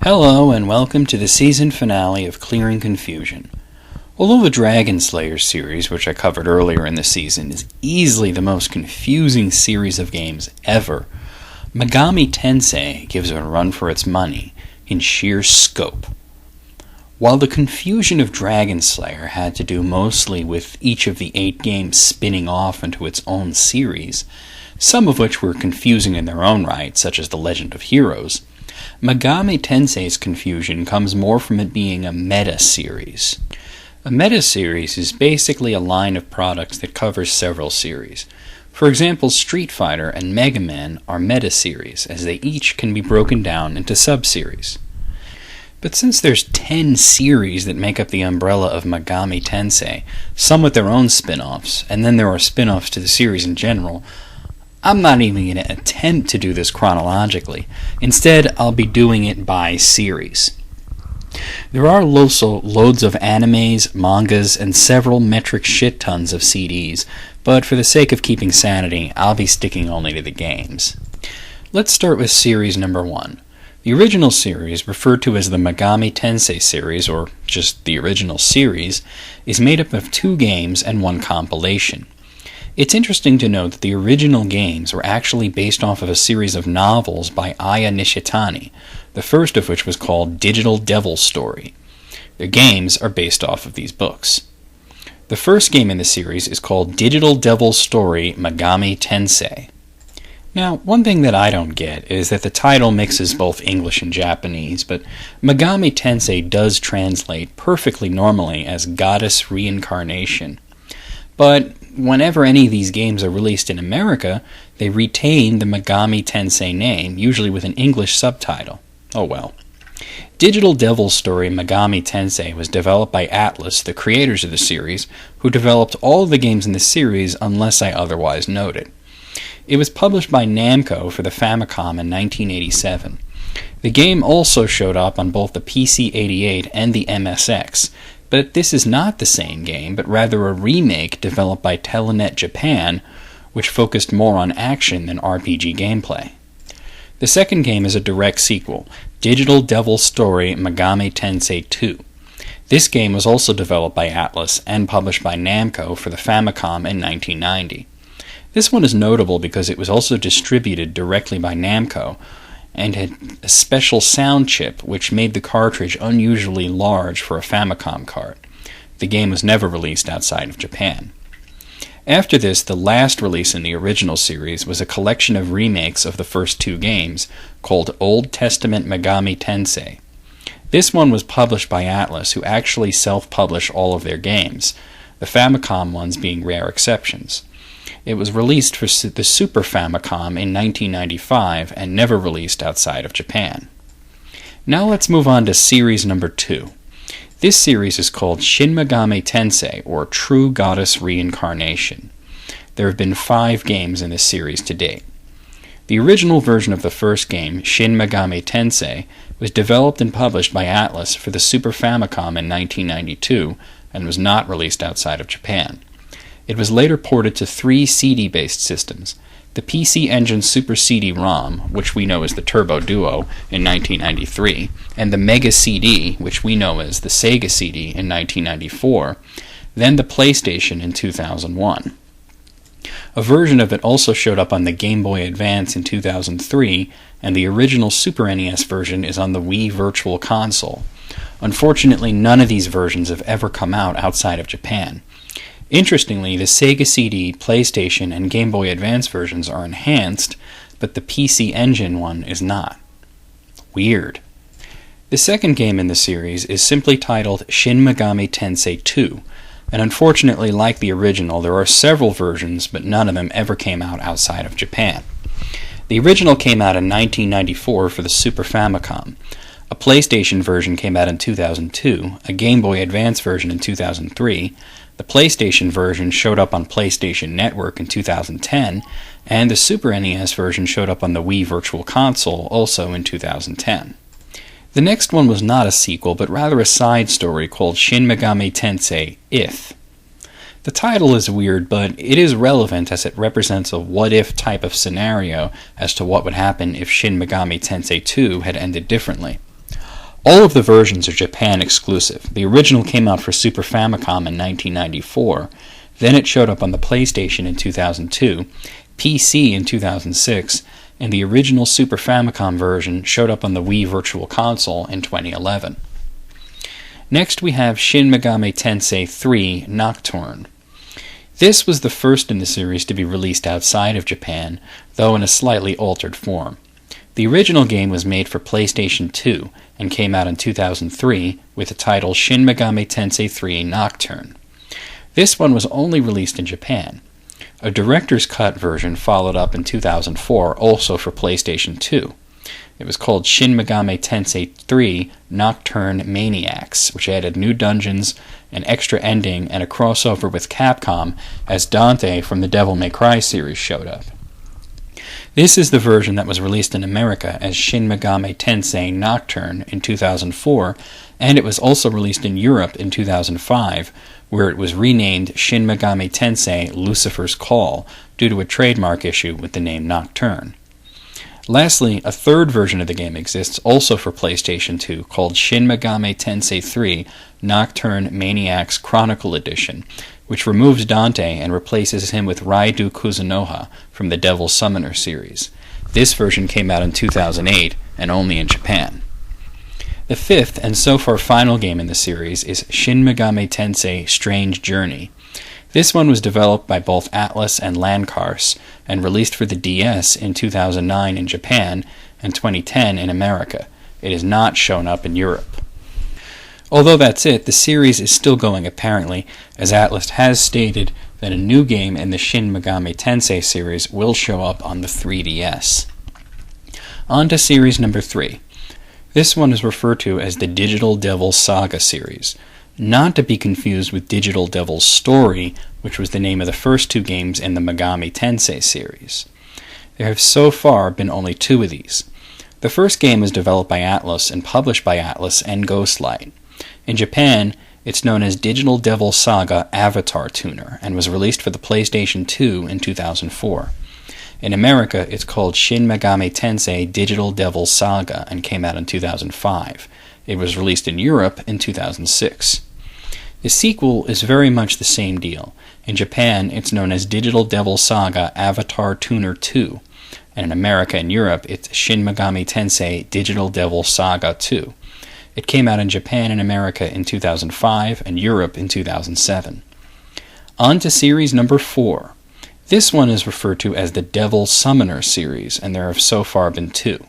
Hello and welcome to the season finale of Clearing Confusion. Although the Dragon Slayer series, which I covered earlier in the season, is easily the most confusing series of games ever, Megami Tensei gives it a run for its money in sheer scope. While the confusion of Dragon Slayer had to do mostly with each of the 8 games spinning off into its own series, some of which were confusing in their own right, such as The Legend of Heroes, Megami Tensei's confusion comes more from it being a meta-series. A meta-series is basically a line of products that covers several series. For example, Street Fighter and Mega Man are meta-series, as they each can be broken down into sub-series. But since there's 10 series that make up the umbrella of Megami Tensei, some with their own spin-offs, and then there are spin-offs to the series in general, I'm not even going to attempt to do this chronologically. Instead, I'll be doing it by series. There are also loads of animes, mangas, and several metric shit tons of CDs, but for the sake of keeping sanity, I'll be sticking only to the games. Let's start with series number 1. The original series, referred to as the Megami Tensei series, or just the original series, is made up of 2 games and 1 compilation. It's interesting to note that the original games were actually based off of a series of novels by Aya Nishitani, the first of which was called Digital Devil Story. The games are based off of these books. The first game in the series is called Digital Devil Story Megami Tensei. Now, one thing that I don't get is that the title mixes both English and Japanese, but Megami Tensei does translate perfectly normally as Goddess Reincarnation. But whenever any of these games are released in America, they retain the Megami Tensei name, usually with an English subtitle. Oh well. Digital Devil Story Megami Tensei was developed by Atlus, the creators of the series, who developed all of the games in the series unless I otherwise noted. It was published by Namco for the Famicom in 1987. The game also showed up on both the PC-88 and the MSX, but this is not the same game, but rather a remake developed by Telenet Japan, which focused more on action than RPG gameplay. The second game is a direct sequel, Digital Devil Story Megami Tensei 2. This game was also developed by Atlus and published by Namco for the Famicom in 1990. This one is notable because it was also distributed directly by Namco, and had a special sound chip which made the cartridge unusually large for a Famicom cart. The game was never released outside of Japan. After this, the last release in the original series was a collection of remakes of the first 2 games called Old Testament Megami Tensei. This one was published by Atlus, who actually self-publish all of their games, the Famicom ones being rare exceptions. It was released for the Super Famicom in 1995 and never released outside of Japan. Now let's move on to series number 2. This series is called Shin Megami Tensei, or True Goddess Reincarnation. There have been 5 games in this series to date. The original version of the first game, Shin Megami Tensei, was developed and published by Atlus for the Super Famicom in 1992 and was not released outside of Japan. It was later ported to 3 CD-based systems, the PC Engine Super CD-ROM, which we know as the Turbo Duo, in 1993, and the Mega CD, which we know as the Sega CD, in 1994, then the PlayStation in 2001. A version of it also showed up on the Game Boy Advance in 2003, and the original Super NES version is on the Wii Virtual Console. Unfortunately, none of these versions have ever come out outside of Japan. Interestingly, the Sega CD, PlayStation, and Game Boy Advance versions are enhanced, but the PC Engine one is not. Weird. The second game in the series is simply titled Shin Megami Tensei 2, and unfortunately, like the original, there are several versions, but none of them ever came out outside of Japan. The original came out in 1994 for the Super Famicom. A PlayStation version came out in 2002, a Game Boy Advance version in 2003, the PlayStation version showed up on PlayStation Network in 2010, and the Super NES version showed up on the Wii Virtual Console also in 2010. The next one was not a sequel, but rather a side story called Shin Megami Tensei If. The title is weird, but it is relevant as it represents a what-if type of scenario as to what would happen if Shin Megami Tensei 2 had ended differently. All of the versions are Japan exclusive. The original came out for Super Famicom in 1994, then it showed up on the PlayStation in 2002, PC in 2006, and the original Super Famicom version showed up on the Wii Virtual Console in 2011. Next we have Shin Megami Tensei 3 Nocturne. This was the first in the series to be released outside of Japan, though in a slightly altered form. The original game was made for PlayStation 2 and came out in 2003 with the title Shin Megami Tensei 3 Nocturne. This one was only released in Japan. A director's cut version followed up in 2004, also for PlayStation 2. It was called Shin Megami Tensei 3 Nocturne Maniacs, which added new dungeons, an extra ending, and a crossover with Capcom as Dante from the Devil May Cry series showed up. This is the version that was released in America as Shin Megami Tensei Nocturne in 2004, and it was also released in Europe in 2005, where it was renamed Shin Megami Tensei Lucifer's Call due to a trademark issue with the name Nocturne. Lastly, a third version of the game exists also for PlayStation 2 called Shin Megami Tensei 3 Nocturne Maniacs Chronicle Edition, which removes Dante and replaces him with Raidou Kuzunoha from the Devil Summoner series. This version came out in 2008 and only in Japan. The fifth and so far final game in the series is Shin Megami Tensei Strange Journey. This one was developed by both Atlus and Landcars and released for the DS in 2009 in Japan and 2010 in America. It has not shown up in Europe. Although that's it, the series is still going apparently, as Atlus has stated that a new game in the Shin Megami Tensei series will show up on the 3DS. On to series number 3. This one is referred to as the Digital Devil Saga series, not to be confused with Digital Devil's Story, which was the name of the first two games in the Megami Tensei series. There have so far been only 2 of these. The first game was developed by Atlus and published by Atlus and Ghostlight. In Japan, it's known as Digital Devil Saga Avatar Tuner and was released for the PlayStation 2 in 2004. In America, it's called Shin Megami Tensei Digital Devil Saga and came out in 2005. It was released in Europe in 2006. The sequel is very much the same deal. In Japan, it's known as Digital Devil Saga Avatar Tuner 2, and in America and Europe, it's Shin Megami Tensei Digital Devil Saga 2. It came out in Japan and America in 2005 and Europe in 2007. On to series number 4. This one is referred to as the Devil Summoner series, and there have so far been 2.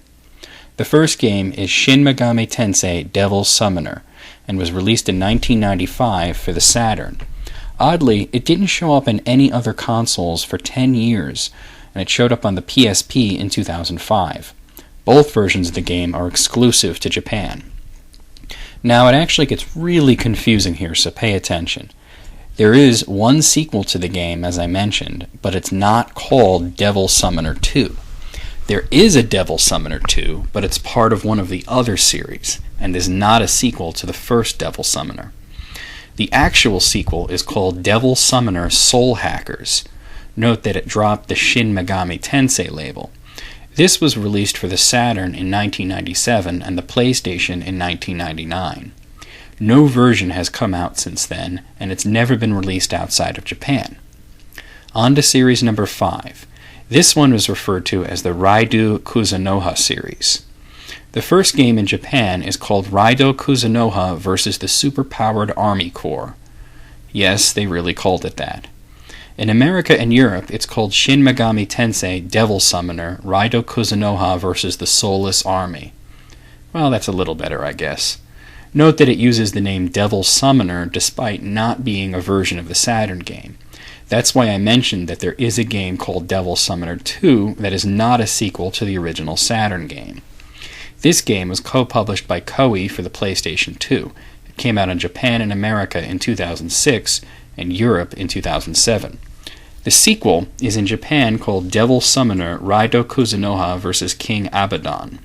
The first game is Shin Megami Tensei Devil Summoner, and was released in 1995 for the Saturn. Oddly, it didn't show up in any other consoles for 10 years, and it showed up on the PSP in 2005. Both versions of the game are exclusive to Japan. Now, it actually gets really confusing here, so pay attention. There is one sequel to the game, as I mentioned, but it's not called Devil Summoner 2. There is a Devil Summoner 2, but it's part of one of the other series, and is not a sequel to the first Devil Summoner. The actual sequel is called Devil Summoner Soul Hackers. Note that it dropped the Shin Megami Tensei label. This was released for the Saturn in 1997 and the PlayStation in 1999. No version has come out since then, and it's never been released outside of Japan. On to series number 5. This one was referred to as the Raidou Kuzunoha series. The first game in Japan is called Raidou Kuzunoha vs. the Superpowered Army Corps. Yes, they really called it that. In America and Europe, it's called Shin Megami Tensei Devil Summoner Raidou Kuzunoha vs. the Soulless Army. Well, that's a little better, I guess. Note that it uses the name Devil Summoner despite not being a version of the Saturn game. That's why I mentioned that there is a game called Devil Summoner 2 that is not a sequel to the original Saturn game. This game was co-published by Koei for the PlayStation 2. It came out in Japan and America in 2006 and Europe in 2007. The sequel is in Japan called Devil Summoner Raidou Kuzunoha vs. King Abaddon.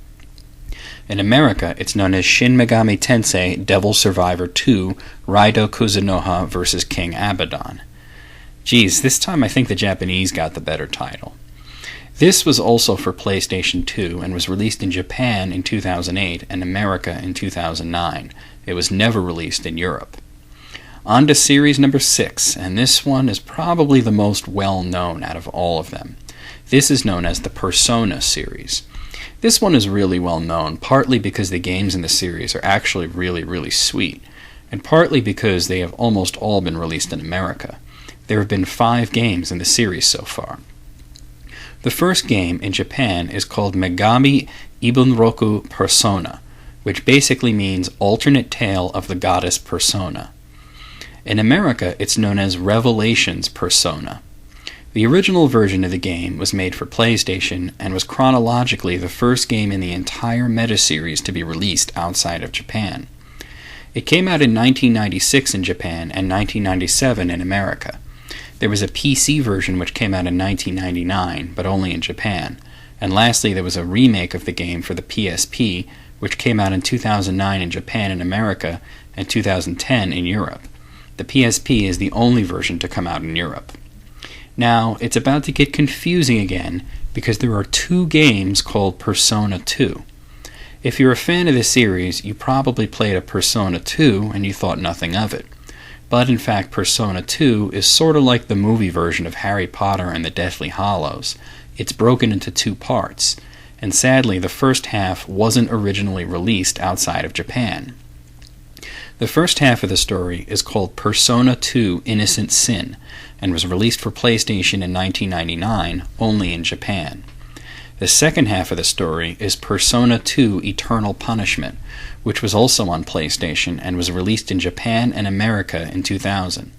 In America, it's known as Shin Megami Tensei Devil Survivor 2 Raidou Kuzunoha vs. King Abaddon. Geez, this time I think the Japanese got the better title. This was also for PlayStation 2 and was released in Japan in 2008 and America in 2009. It was never released in Europe. On to series number 6, and this one is probably the most well-known out of all of them. This is known as the Persona series. This one is really well known, partly because the games in the series are actually really sweet, and partly because they have almost all been released in America. There have been 5 games in the series so far. The first game in Japan is called Megami Ibunroku Persona, which basically means alternate tale of the goddess Persona. In America, it's known as Revelations Persona. The original version of the game was made for PlayStation and was chronologically the first game in the entire meta-series to be released outside of Japan. It came out in 1996 in Japan and 1997 in America. There was a PC version which came out in 1999, but only in Japan. And lastly, there was a remake of the game for the PSP, which came out in 2009 in Japan and America, and 2010 in Europe. The PSP is the only version to come out in Europe. Now, it's about to get confusing again, because there are 2 games called Persona 2. If you're a fan of the series, you probably played a Persona 2 and you thought nothing of it. But in fact, Persona 2 is sort of like the movie version of Harry Potter and the Deathly Hallows. It's broken into 2 parts, and sadly the first half wasn't originally released outside of Japan. The first half of the story is called Persona 2 Innocent Sin, and was released for PlayStation in 1999, only in Japan. The second half of the story is Persona 2 Eternal Punishment, which was also on PlayStation and was released in Japan and America in 2000.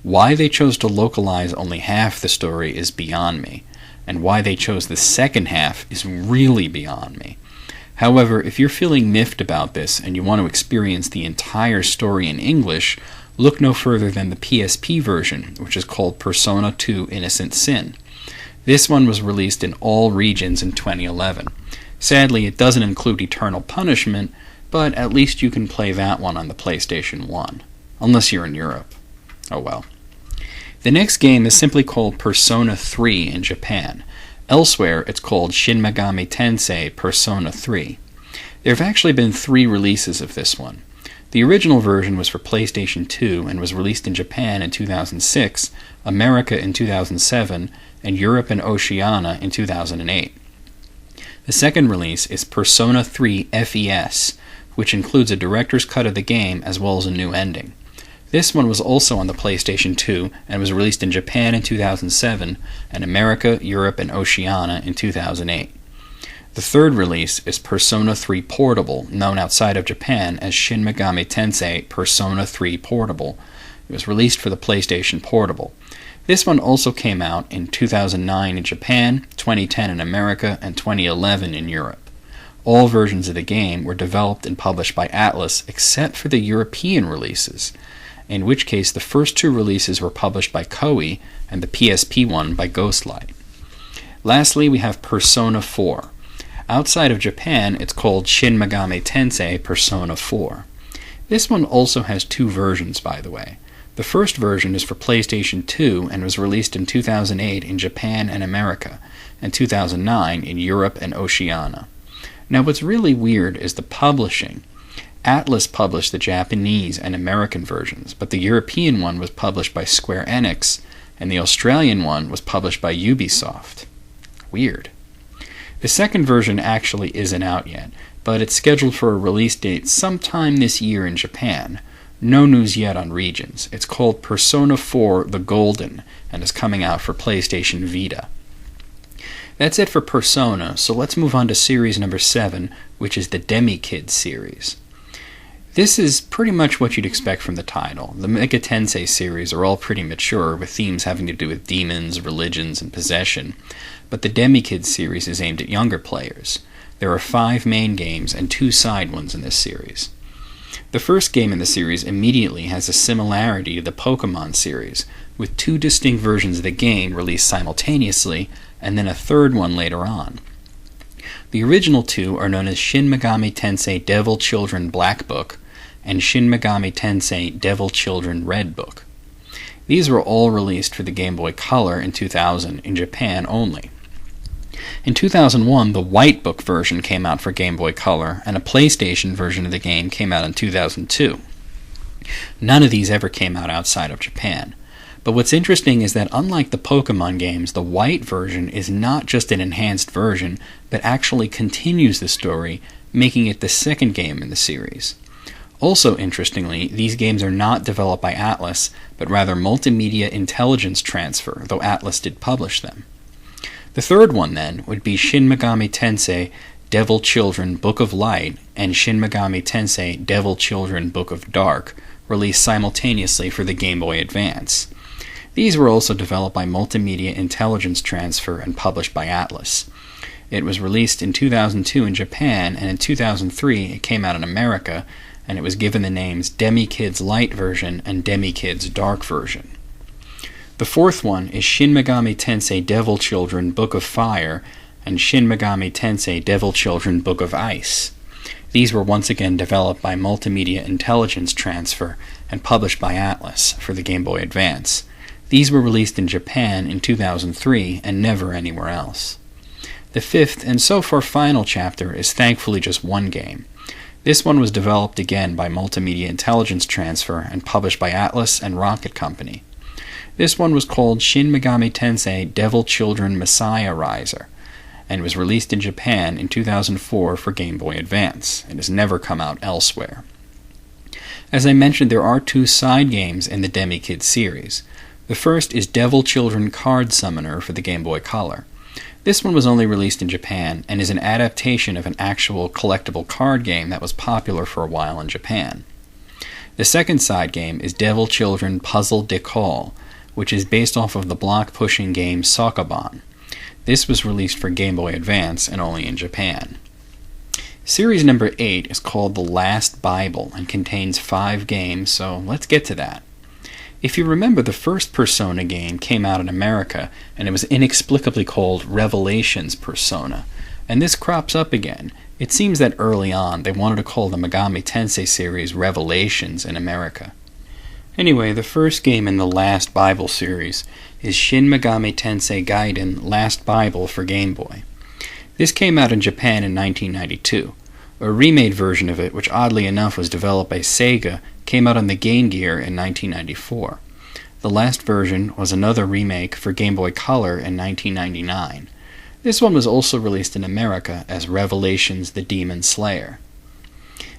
Why they chose to localize only half the story is beyond me, and why they chose the second half is really beyond me. However, if you're feeling miffed about this and you want to experience the entire story in English, look no further than the PSP version, which is called Persona 2 Innocent Sin. This one was released in all regions in 2011. Sadly, it doesn't include Eternal Punishment, but at least you can play that one on the PlayStation 1. Unless you're in Europe. Oh well. The next game is simply called Persona 3 in Japan. Elsewhere, it's called Shin Megami Tensei Persona 3. There have actually been 3 releases of this one. The original version was for PlayStation 2 and was released in Japan in 2006, America in 2007, and Europe and Oceania in 2008. The second release is Persona 3 FES, which includes a director's cut of the game as well as a new ending. This one was also on the PlayStation 2 and was released in Japan in 2007 and America, Europe, and Oceania in 2008. The third release is Persona 3 Portable, known outside of Japan as Shin Megami Tensei Persona 3 Portable. It was released for the PlayStation Portable. This one also came out in 2009 in Japan, 2010 in America, and 2011 in Europe. All versions of the game were developed and published by Atlus except for the European releases, in which case the first 2 releases were published by Koei and the PSP one by Ghostlight. Lastly, we have Persona 4. Outside of Japan, it's called Shin Megami Tensei Persona 4. This one also has 2 versions, by the way. The first version is for PlayStation 2 and was released in 2008 in Japan and America, and 2009 in Europe and Oceania. Now what's really weird is the publishing. Atlus published the Japanese and American versions, but the European one was published by Square Enix, and the Australian one was published by Ubisoft. Weird. The second version actually isn't out yet, but it's scheduled for a release date sometime this year in Japan. No news yet on regions. It's called Persona 4 The Golden, and is coming out for PlayStation Vita. That's it for Persona, so let's move on to series number 7, which is the DemiKids series. This is pretty much what you'd expect from the title. The Mega Tensei series are all pretty mature, with themes having to do with demons, religions, and possession, but the DemiKids series is aimed at younger players. There are 5 main games and 2 side ones in this series. The first game in the series immediately has a similarity to the Pokemon series, with 2 distinct versions of the game released simultaneously, and then a third one later on. The original 2 are known as Shin Megami Tensei Devil Children Black Book and Shin Megami Tensei Devil Children Red Book. These were all released for the Game Boy Color in 2000 in Japan only. In 2001, the White Book version came out for Game Boy Color, and a PlayStation version of the game came out in 2002. None of these ever came out outside of Japan. But what's interesting is that unlike the Pokemon games, the White version is not just an enhanced version, but actually continues the story, making it the second game in the series. Also interestingly, these games are not developed by Atlus, but rather Multimedia Intelligence Transfer, though Atlus did publish them. The third one, then, would be Shin Megami Tensei Devil Children Book of Light and Shin Megami Tensei Devil Children Book of Dark, released simultaneously for the Game Boy Advance. These were also developed by Multimedia Intelligence Transfer and published by Atlus. It was released in 2002 in Japan, and in 2003 it came out in America, and it was given the names DemiKids Light Version and DemiKids Dark Version. The fourth one is Shin Megami Tensei Devil Children Book of Fire and Shin Megami Tensei Devil Children Book of Ice. These were once again developed by Multimedia Intelligence Transfer and published by Atlus for the Game Boy Advance. These were released in Japan in 2003 and never anywhere else. The fifth and so far final chapter is thankfully just one game. This one was developed again by Multimedia Intelligence Transfer and published by Atlus and Rocket Company. This one was called Shin Megami Tensei Devil Children Messiah Riser, and was released in Japan in 2004 for Game Boy Advance. It has never come out elsewhere. As I mentioned, there are two side games in the DemiKids series. The first is Devil Children Card Summoner for the Game Boy Color. This one was only released in Japan and is an adaptation of an actual collectible card game that was popular for a while in Japan. The second side game is Devil Children Puzzle Decall, which is based off of the block-pushing game Sokoban. This was released for Game Boy Advance and only in Japan. Series number 8 is called The Last Bible and contains 5 games, so let's get to that. If you remember, the first Persona game came out in America, and it was inexplicably called Revelations Persona, and this crops up again. It seems that early on they wanted to call the Megami Tensei series Revelations in America. Anyway, the first game in the Last Bible series is Shin Megami Tensei Gaiden Last Bible for Game Boy. This came out in Japan in 1992. A remade version of it, which oddly enough was developed by Saga, came out on the Game Gear in 1994. The last version was another remake for Game Boy Color in 1999. This one was also released in America as Revelations the Demon Slayer.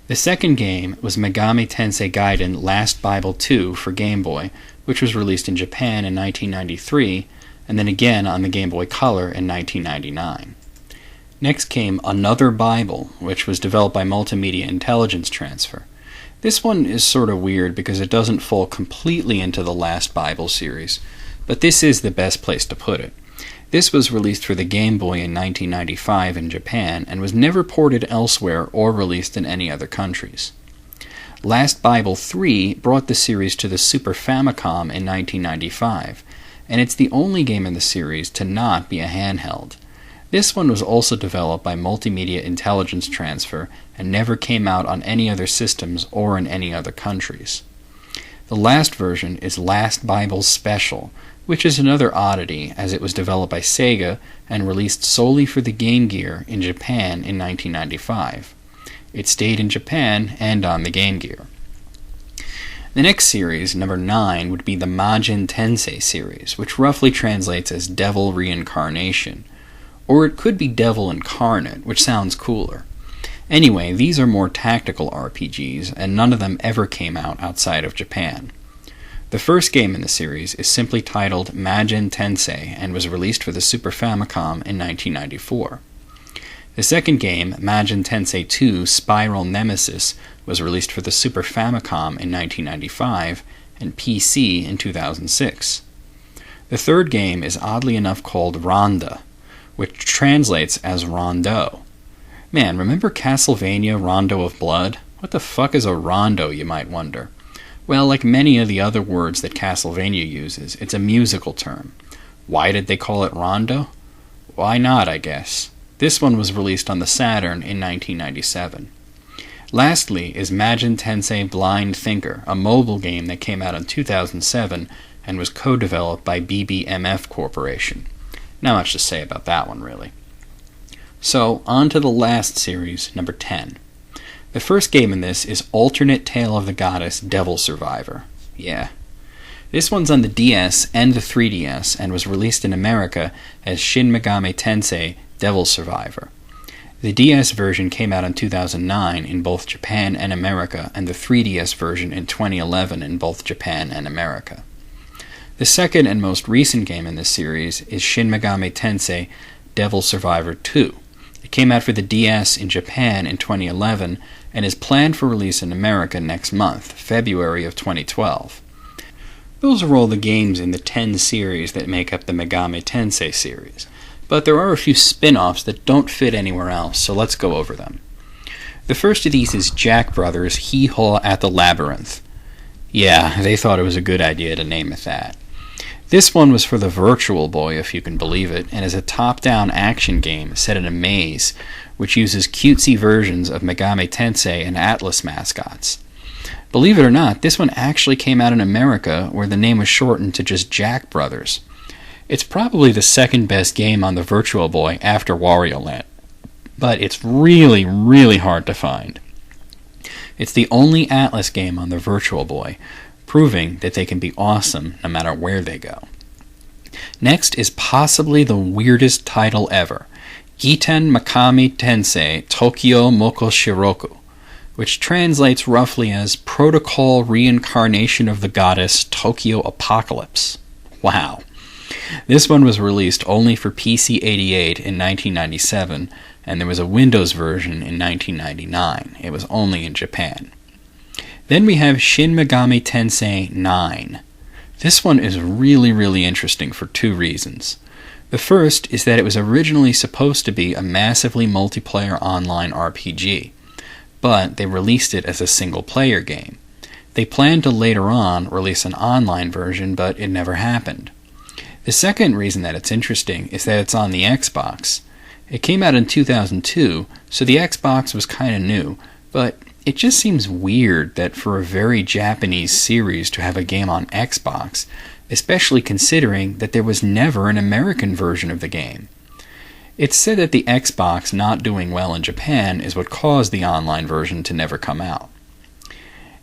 The second game was Megami Tensei Gaiden Last Bible 2 for Game Boy, which was released in Japan in 1993, and then again on the Game Boy Color in 1999. Next came Another Bible, which was developed by Multimedia Intelligence Transfer. This one is sort of weird because it doesn't fall completely into the Last Bible series, but this is the best place to put it. This was released for the Game Boy in 1995 in Japan and was never ported elsewhere or released in any other countries. Last Bible 3 brought the series to the Super Famicom in 1995, and it's the only game in the series to not be a handheld. This one was also developed by Multimedia Intelligence Transfer and never came out on any other systems or in any other countries. The last version is Last Bible Special, which is another oddity as it was developed by Sega and released solely for the Game Gear in Japan in 1995. It stayed in Japan and on the Game Gear. The next series, number 9, would be the Majin Tensei series, which roughly translates as Devil Reincarnation. Or it could be Devil Incarnate, which sounds cooler. Anyway, these are more tactical RPGs, and none of them ever came out outside of Japan. The first game in the series is simply titled Majin Tensei and was released for the Super Famicom in 1994. The second game, Majin Tensei 2 Spiral Nemesis, was released for the Super Famicom in 1995 and PC in 2006. The third game is oddly enough called Ronda, which translates as Rondo. Man, remember Castlevania Rondo of Blood? What the fuck is a rondo, you might wonder? Well, like many of the other words that Castlevania uses, it's a musical term. Why did they call it rondo? Why not, I guess. This one was released on the Saturn in 1997. Lastly is Majin Tensei Blind Thinker, a mobile game that came out in 2007 and was co-developed by BBMF Corporation. Not much to say about that one, really. So, on to the last series, number 10. The first game in this is Alternate Tale of the Goddess Devil Survivor. Yeah. This one's on the DS and the 3DS and was released in America as Shin Megami Tensei Devil Survivor. The DS version came out in 2009 in both Japan and America, and the 3DS version in 2011 in both Japan and America. The second and most recent game in this series is Shin Megami Tensei Devil Survivor 2. It came out for the DS in Japan in 2011 and is planned for release in America next month, February of 2012. Those are all the games in the 10 series that make up the Megami Tensei series, but there are a few spin-offs that don't fit anywhere else, so let's go over them. The first of these is Jack Brothers' Hee-Haw at the Labyrinth. Yeah, they thought it was a good idea to name it that. This one was for the Virtual Boy, if you can believe it, and is a top-down action game set in a maze, which uses cutesy versions of Megami Tensei and Atlas mascots. Believe it or not, this one actually came out in America, where the name was shortened to just Jack Brothers. It's probably the second best game on the Virtual Boy after Wario Land, but it's really, really hard to find. It's the only Atlas game on the Virtual Boy, proving that they can be awesome no matter where they go. Next is possibly the weirdest title ever, Giten Makami Tensei Tokyo Moko Shiroku, which translates roughly as Protocol Reincarnation of the Goddess Tokyo Apocalypse. Wow. This one was released only for PC-88 in 1997, and there was a Windows version in 1999. It was only in Japan. Then we have Shin Megami Tensei 9. This one is really, really interesting for two reasons. The first is that it was originally supposed to be a massively multiplayer online RPG, but they released it as a single-player game. They planned to later on release an online version, but it never happened. The second reason that it's interesting is that it's on the Xbox. It came out in 2002, so the Xbox was kind of new, but it just seems weird that for a very Japanese series to have a game on Xbox, especially considering that there was never an American version of the game. It's said that the Xbox not doing well in Japan is what caused the online version to never come out.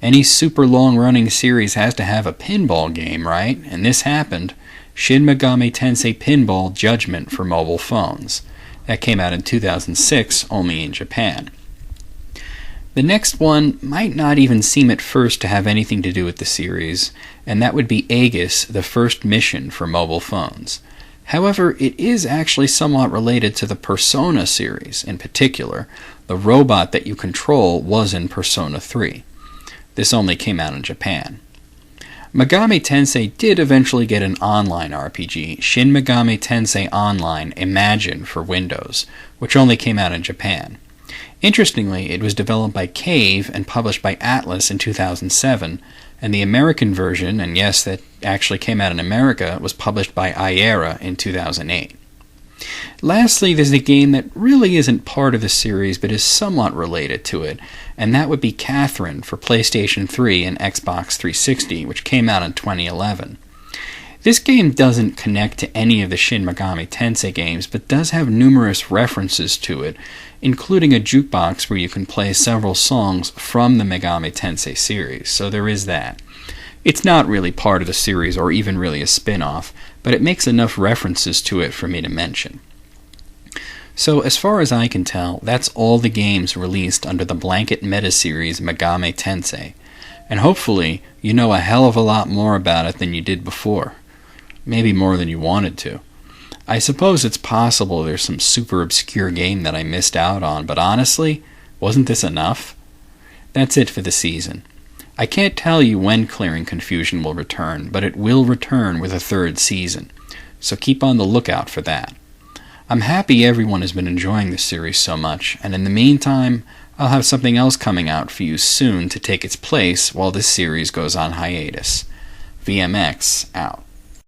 Any super long-running series has to have a pinball game, right? And this happened. Shin Megami Tensei Pinball Judgment for mobile phones. That came out in 2006, only in Japan. The next one might not even seem at first to have anything to do with the series, and that would be Aegis, the first mission for mobile phones. However, it is actually somewhat related to the Persona series. In particular, the robot that you control was in Persona 3. This only came out in Japan. Megami Tensei did eventually get an online RPG, Shin Megami Tensei Online Imagine for Windows, which only came out in Japan. Interestingly, it was developed by Cave and published by Atlas in 2007, and the American version, and yes, that actually came out in America, was published by Iera in 2008. Lastly, there's a game that really isn't part of the series but is somewhat related to it, and that would be Catherine for PlayStation 3 and Xbox 360, which came out in 2011. This game doesn't connect to any of the Shin Megami Tensei games, but does have numerous references to it, including a jukebox where you can play several songs from the Megami Tensei series, so there is that. It's not really part of the series or even really a spin-off, but it makes enough references to it for me to mention. So as far as I can tell, that's all the games released under the blanket meta-series Megami Tensei, and hopefully you know a hell of a lot more about it than you did before. Maybe more than you wanted to. I suppose it's possible there's some super obscure game that I missed out on, but honestly, wasn't this enough? That's it for the season. I can't tell you when Clearing Confusion will return, but it will return with a third season, so keep on the lookout for that. I'm happy everyone has been enjoying this series so much, and in the meantime, I'll have something else coming out for you soon to take its place while this series goes on hiatus. VMX out.